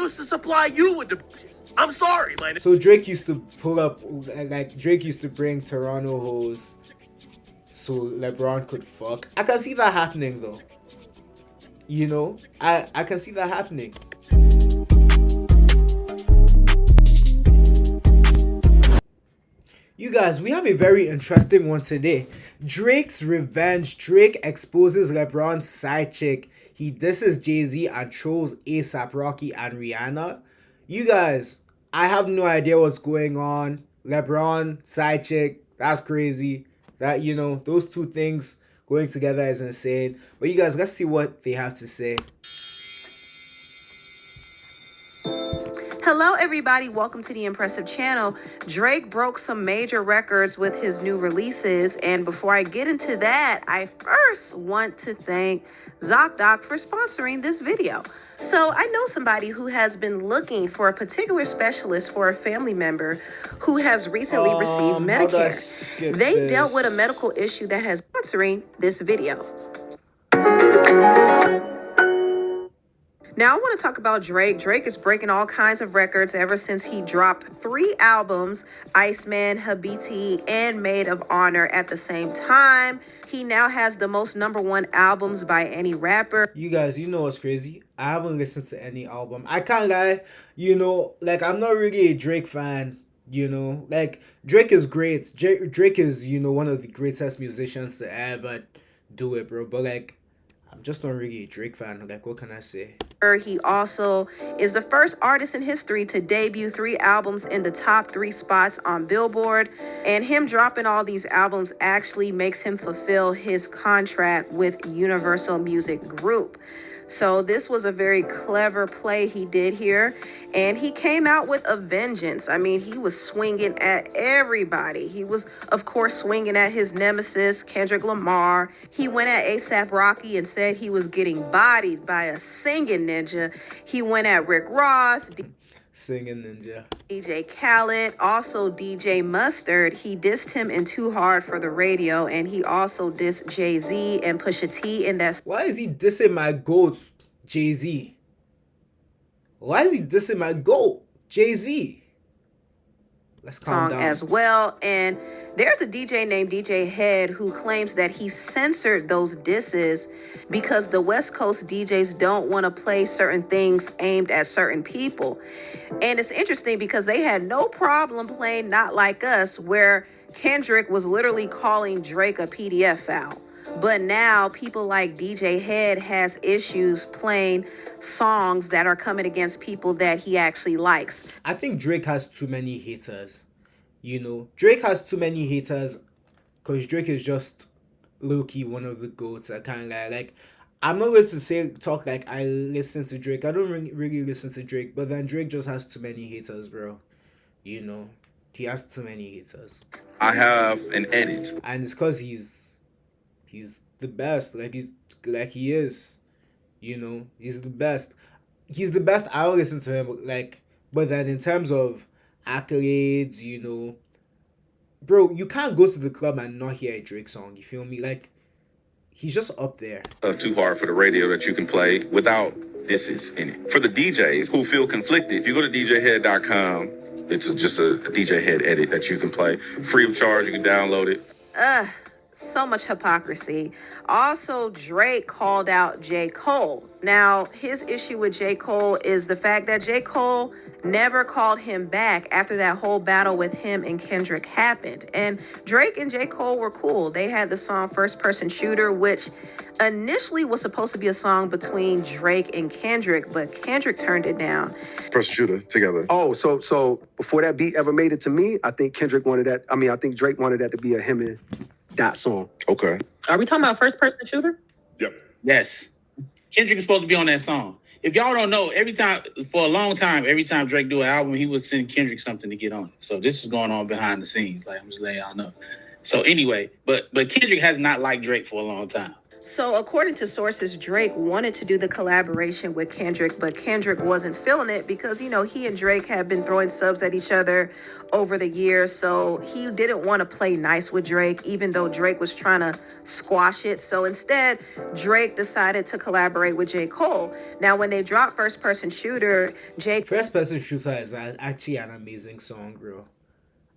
used to supply you with the bitches. I'm sorry, my nigga. So Drake used to pull up, like Drake used to bring Toronto hoes so LeBron could fuck. I can see that happening though. You know, I can see that happening. You guys, we have a very interesting one today. Drake's revenge. Drake exposes LeBron's side chick. He disses Jay-Z and trolls A$AP Rocky and Rihanna. You guys, I have no idea what's going on. LeBron, side chick, that's crazy. That, you know, those two things going together is insane. But you guys, let's see what they have to say. Hello everybody, welcome to the Impressive Channel. Drake broke some major records with his new releases, and before I get into that, I first want to thank ZocDoc for sponsoring this video. So I know somebody who has been looking for a particular specialist for a family member who has recently received Medicare. They dealt with a medical issue that has sponsoring this video. Now, I want to talk about Drake. Drake is breaking all kinds of records ever since he dropped 3 albums, Iceman, Habiti, and Maid of Honor at the same time. He now has the most #1 albums by any rapper. You guys, you know what's crazy? I haven't listened to any album. I can't lie, you know, like I'm not really a Drake fan, you know. Like Drake is great. Drake is, you know, one of the greatest musicians to ever do it, bro. But like, I'm just not really a Drake fan. Like, what can I say? He also is the first artist in history to debut 3 albums in the top 3 spots on Billboard. And him dropping all these albums actually makes him fulfill his contract with Universal Music Group. So this was a very clever play he did here. And he came out with a vengeance. I mean, he was swinging at everybody. He was, of course, swinging at his nemesis, Kendrick Lamar. He went at A$AP Rocky and said he was getting bodied by a singing ninja. He went at Rick Ross. Singing ninja. DJ Khaled, also DJ Mustard. He dissed him in Too Hard for the Radio, and he also dissed Jay-Z and Pusha T in that. Why is he dissing my GOAT, Jay-Z? Why is he dissing my GOAT, Jay-Z? Let's calm down. As well. And there's a DJ named DJ Head who claims that he censored those disses because the West Coast DJs don't want to play certain things aimed at certain people. And it's interesting because they had no problem playing Not Like Us, where Kendrick was literally calling Drake a PDF file. But now people like DJ Head has issues playing songs that are coming against people that he actually likes. I think Drake has too many haters. You know, Drake has too many haters because Drake is just low-key one of the GOATs. I can't lie. Like, I'm not going to talk like I listen to Drake. I don't really listen to Drake, but then Drake just has too many haters, bro. You know, he has too many haters. I have an edit. And it's because he's the best. He is. You know, he's the best. He's the best. I'll listen to him. Like, but then in terms of accolades, you know, bro, you can't go to the club and not hear a Drake song. You feel me? Like, he's just up there. Too Hard for the Radio that you can play without disses in it. For the DJs who feel conflicted, if you go to djhead.com, it's just a DJ Head edit that you can play free of charge. You can download it. So much hypocrisy. Also, Drake called out J. Cole. Now, his issue with J. Cole is the fact that J. Cole never called him back after that whole battle with him and Kendrick happened. And Drake and J. Cole were cool. They had the song First Person Shooter, which initially was supposed to be a song between Drake and Kendrick, but Kendrick turned it down. Person Shooter together. Oh, so before that beat ever made it to me, I think Drake wanted that to be a him and Dot song. Okay. Are we talking about First Person Shooter? Yep. Yes. Kendrick is supposed to be on that song. If y'all don't know, for a long time, every time Drake do an album, he would send Kendrick something to get on it. So this is going on behind the scenes. Like, I'm just letting y'all know. So anyway, but Kendrick has not liked Drake for a long time. So, according to sources, Drake wanted to do the collaboration with Kendrick, but Kendrick wasn't feeling it because, he and Drake had been throwing subs at each other over the years. So, he didn't want to play nice with Drake, even though Drake was trying to squash it. So, instead, Drake decided to collaborate with J. Cole. Now, when they dropped First Person Shooter, First Person Shooter is actually an amazing song, bro.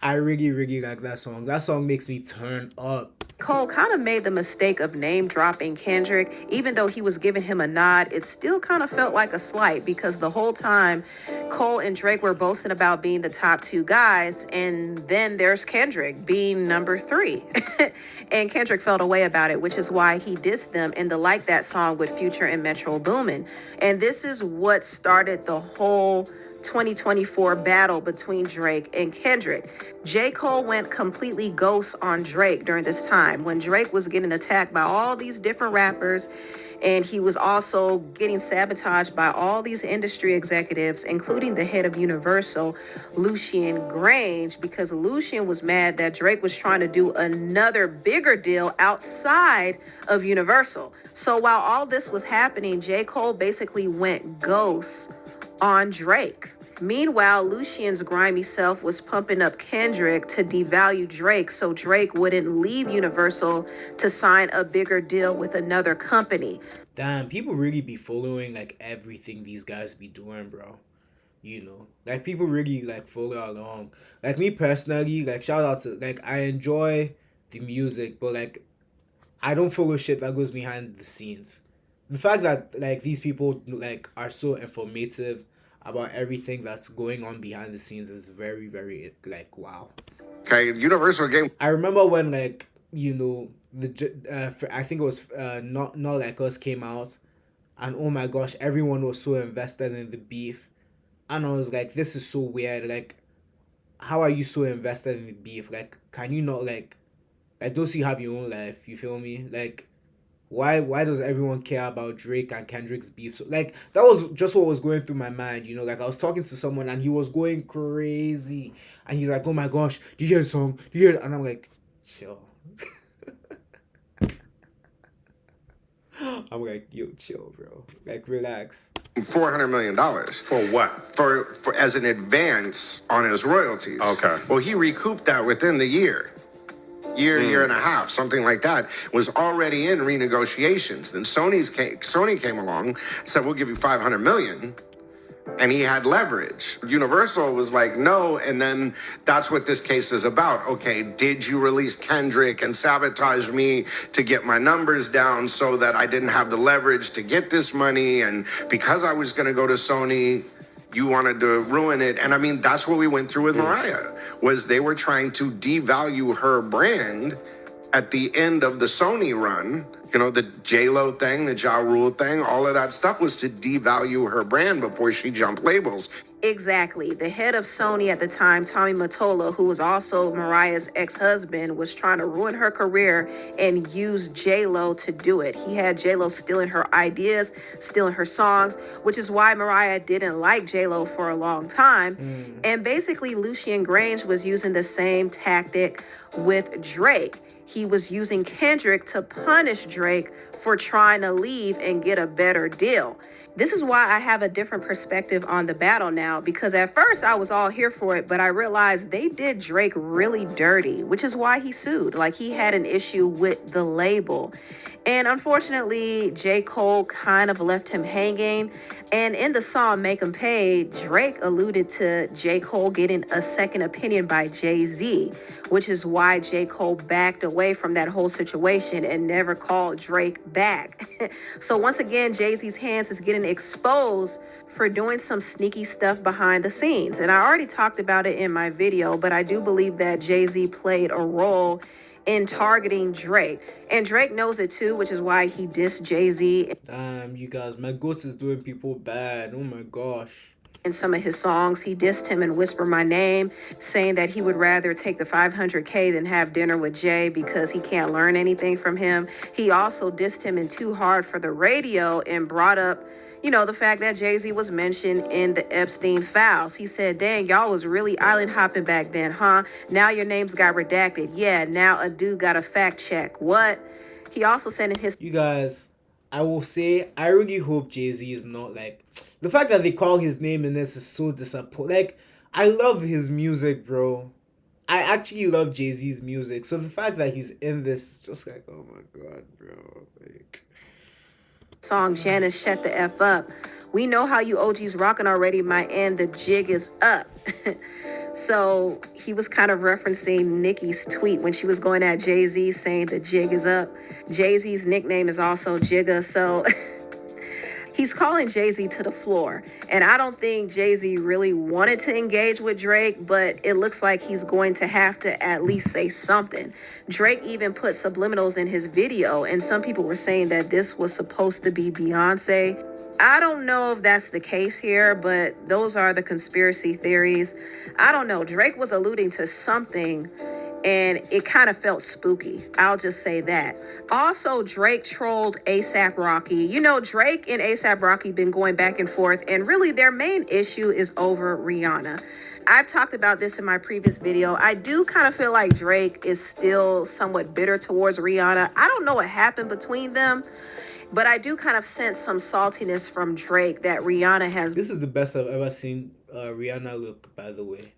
I really, really like that song. That song makes me turn up. Cole kind of made the mistake of name dropping Kendrick. Even though he was giving him a nod, it still kind of felt like a slight because the whole time Cole and Drake were boasting about being the top two guys, and then there's Kendrick being number 3. And Kendrick felt away about it, which is why he dissed them in the Like That song with Future and Metro Boomin. And this is what started the whole 2024 battle between Drake and Kendrick. J. Cole went completely ghost on Drake during this time when Drake was getting attacked by all these different rappers, and he was also getting sabotaged by all these industry executives, including the head of Universal, Lucien Grange, because Lucien was mad that Drake was trying to do another bigger deal outside of Universal. So while all this was happening, J. Cole basically went ghost on Drake. Meanwhile, Lucien's grimy self was pumping up Kendrick to devalue Drake so Drake wouldn't leave Universal to sign a bigger deal with another company. Damn, people really be following like everything these guys be doing, bro. Like people really like follow along. Like me personally, like shout out to like I enjoy the music, but like I don't follow shit that goes behind the scenes. The fact that like these people like are so informative about everything that's going on behind the scenes is very, very like wow. Okay, Universal game. I remember when like I think it was not Like Us came out, and oh my gosh, everyone was so invested in the beef, and I was like, this is so weird. Like, how are you so invested in the beef? Like, can you not like don't you have your own life? You feel me? Like, why does everyone care about Drake and Kendrick's beef? So, like, that was just what was going through my mind, like I was talking to someone and he was going crazy and he's like, oh my gosh, do you hear the song? Do you hear it? And I'm like, chill. I'm like, yo, chill, bro. Like, relax. $400 million. For what? For as an advance on his royalties. Okay. Well, he recouped that within the year and a half, something like that, was already in renegotiations. Then Sony came along, said, we'll give you $500 million. And he had leverage. Universal was like, no. And then that's what this case is about. Okay, did you release Kendrick and sabotage me to get my numbers down so that I didn't have the leverage to get this money? And because I was going to go to Sony, you wanted to ruin it. And I mean, that's what we went through with Mariah, was they were trying to devalue her brand at the end of the Sony run. The J-Lo thing, the Ja Rule thing, all of that stuff was to devalue her brand before she jumped labels. Exactly. The head of Sony at the time, Tommy Mottola, who was also Mariah's ex-husband, was trying to ruin her career and use J-Lo to do it. He had J-Lo stealing her ideas, stealing her songs, which is why Mariah didn't like J-Lo for a long time. And basically, Lucien Grange was using the same tactic with Drake. He was using Kendrick to punish Drake for trying to leave and get a better deal. This is why I have a different perspective on the battle now, because at first I was all here for it, but I realized they did Drake really dirty, which is why he sued. Like, he had an issue with the label. And unfortunately, J. Cole kind of left him hanging. And in the song Make 'Em Pay, Drake alluded to J. Cole getting a second opinion by Jay-Z, which is why J. Cole backed away from that whole situation and never called Drake back. So once again, Jay-Z's hands is getting exposed for doing some sneaky stuff behind the scenes. And I already talked about it in my video, but I do believe that Jay-Z played a role in targeting Drake. And Drake knows it too, which is why he dissed Jay-Z. Damn, you guys, my ghost is doing people bad. Oh my gosh. In some of his songs, he dissed him and Whisper My Name, saying that he would rather take the $500K than have dinner with Jay because he can't learn anything from him. He also dissed him in Too Hard for the Radio and brought up the fact that Jay-Z was mentioned in the Epstein files. He said, dang, y'all was really island hopping back then, huh? Now your names got redacted. Yeah, now a dude got a fact check. What? He also said in his You guys, I will say, I really hope Jay-Z is not like, the fact that they call his name in this is so disappointing. Like, I love his music, bro. I actually love Jay-Z's music. So the fact that he's in this, just like, oh my God, bro. Like, song Janice Shut the F Up. We know how you OGs rocking already, my end, the jig is up. So he was kind of referencing Nicki's tweet when she was going at Jay-Z saying the jig is up. Jay-Z's nickname is also Jigga, so he's calling Jay-Z to the floor. And I don't think Jay-Z really wanted to engage with Drake, but it looks like he's going to have to at least say something. Drake even put subliminals in his video, and some people were saying that this was supposed to be Beyonce. I don't know if that's the case here, but those are the conspiracy theories. I don't know. Drake was alluding to something, and it kind of felt spooky. I'll just say that. Also, Drake trolled A$AP Rocky. You know, Drake and A$AP Rocky been going back and forth, and really their main issue is over Rihanna. I've talked about this in my previous video. I do kind of feel like Drake is still somewhat bitter towards Rihanna. I don't know what happened between them, but I do kind of sense some saltiness from Drake that Rihanna has. this is the best I've ever seen Rihanna look, by the way.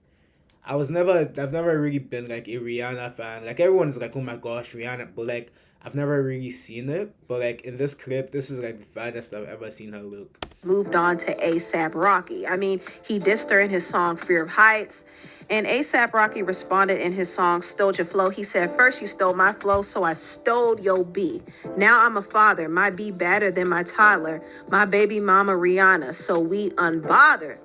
I've never really been like a Rihanna fan. Like, everyone's like, oh my gosh, Rihanna, but like, I've never really seen it. But like, in this clip, this is like the finest I've ever seen her look. Moved on to A$AP Rocky. I mean, he dissed her in his song Fear of Heights. And A$AP Rocky responded in his song Stole Your Flow. He said, first you stole my flow, so I stole your B. Now I'm a father, my B better than my toddler. My baby mama Rihanna, so we unbothered.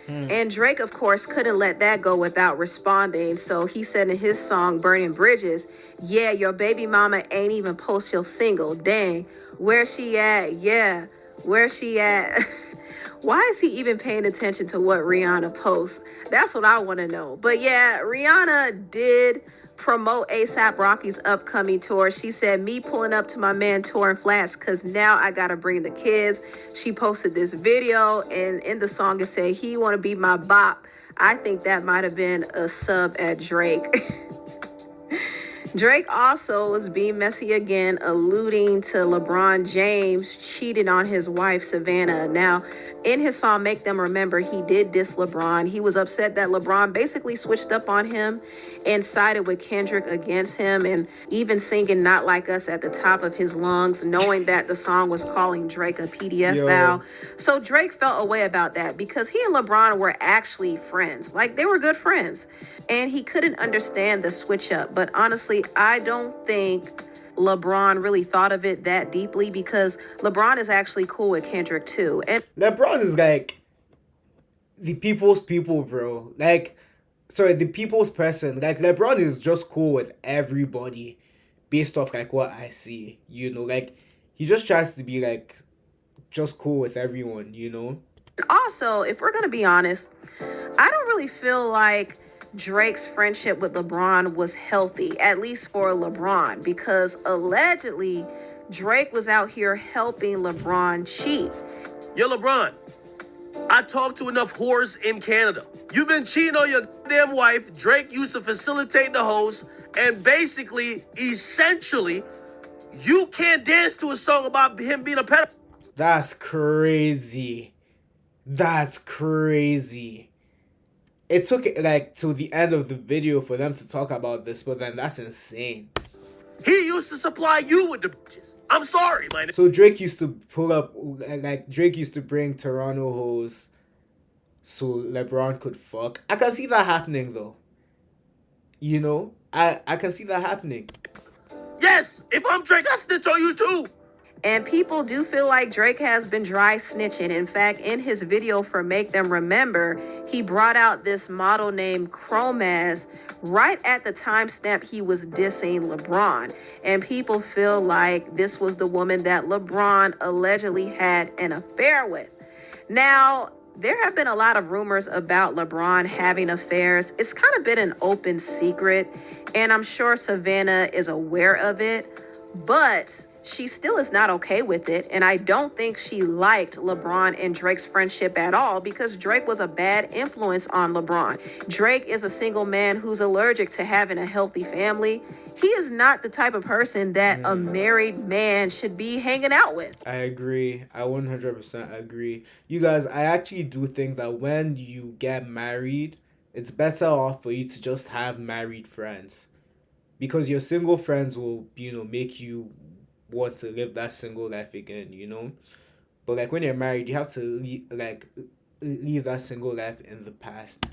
And Drake, of course, couldn't let that go without responding. So he said in his song Burning Bridges, yeah, your baby mama ain't even post your single. Dang, where she at? Yeah, where she at? Why is he even paying attention to what Rihanna posts? That's what I want to know. But yeah, Rihanna did promote A$AP Rocky's upcoming tour. She said, me pulling up to my man touring flats because now I got to bring the kids. She posted this video, and in the song it said, he want to be my bop. I think that might have been a sub at Drake. Drake also was being messy again, alluding to LeBron James cheating on his wife, Savannah. Now, in his song, Make Them Remember, he did diss LeBron. He was upset that LeBron basically switched up on him and sided with Kendrick against him, and even singing Not Like Us at the top of his lungs, knowing that the song was calling Drake a PDF foul. So Drake felt a way about that because he and LeBron were actually friends. Like, they were good friends. And he couldn't understand the switch up. But honestly, I don't think LeBron really thought of it that deeply because LeBron is actually cool with Kendrick too. And LeBron is like the people's people, bro. Like, sorry, the people's person. Like, LeBron is just cool with everybody based off like what I see, you know. Like, he just tries to be like just cool with everyone, you know. also, if we're going to be honest, I don't really feel like Drake's friendship with LeBron was healthy, at least for LeBron, because allegedly Drake was out here helping LeBron cheat. Yo, LeBron, I talked to enough whores in Canada. You've been cheating on your damn wife. Drake used to facilitate the host, and basically, essentially, you can't dance to a song about him being a pedophile. That's crazy. That's crazy. It took like to the end of the video for them to talk about this, but then that's insane. He used to supply you with the bitches. I'm sorry, man. So Drake used to pull up, like Drake used to bring Toronto hoes so LeBron could fuck. I can see that happening though. You know, I can see that happening. Yes, if I'm Drake, I snitch on you too. And people do feel like Drake has been dry snitching. In fact, in his video for Make Them Remember, he brought out this model named Chromaz right at the timestamp he was dissing LeBron. And people feel like this was the woman that LeBron allegedly had an affair with. Now, there have been a lot of rumors about LeBron having affairs. It's kind of been an open secret, and I'm sure Savannah is aware of it, but she still is not okay with it, and I don't think she liked LeBron and Drake's friendship at all because Drake was a bad influence on LeBron. Drake is a single man who's allergic to having a healthy family. he is not the type of person that a married man should be hanging out with. I agree. I 100% agree. You guys, I actually do think that when you get married, it's better off for you to just have married friends. Because your single friends will, make you want to live that single life again. But like when you're married, you have to leave that single life in the past.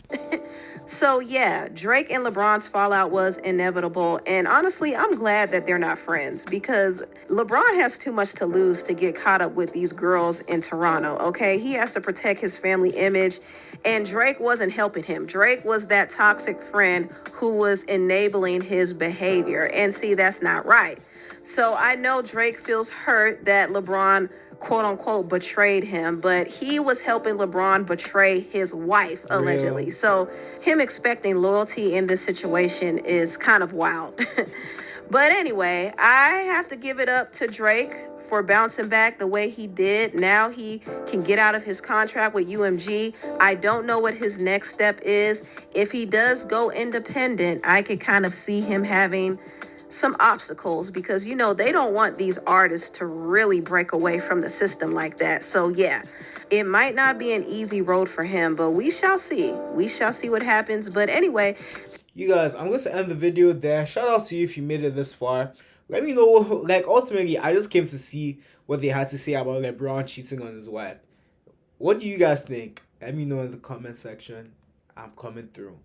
So yeah, Drake and LeBron's fallout was inevitable, and honestly, I'm glad that they're not friends because LeBron has too much to lose to get caught up with these girls in Toronto, okay? He has to protect his family image, and Drake wasn't helping him. Drake was that toxic friend who was enabling his behavior, and see, that's not right. So I know Drake feels hurt that LeBron quote unquote betrayed him, but he was helping LeBron betray his wife allegedly. Real. So him expecting loyalty in this situation is kind of wild. But anyway, I have to give it up to Drake for bouncing back the way he did. Now he can get out of his contract with UMG. I don't know what his next step is. If he does go independent, I could kind of see him having some obstacles because they don't want these artists to really break away from the system like that. So yeah, it might not be an easy road for him, but we shall see what happens. But anyway, you guys, I'm going to end the video there. Shout out to you if you made it this far. Let me know, ultimately I just came to see what they had to say about LeBron cheating on his wife. What do you guys think? Let me know in the comment section. I'm coming through.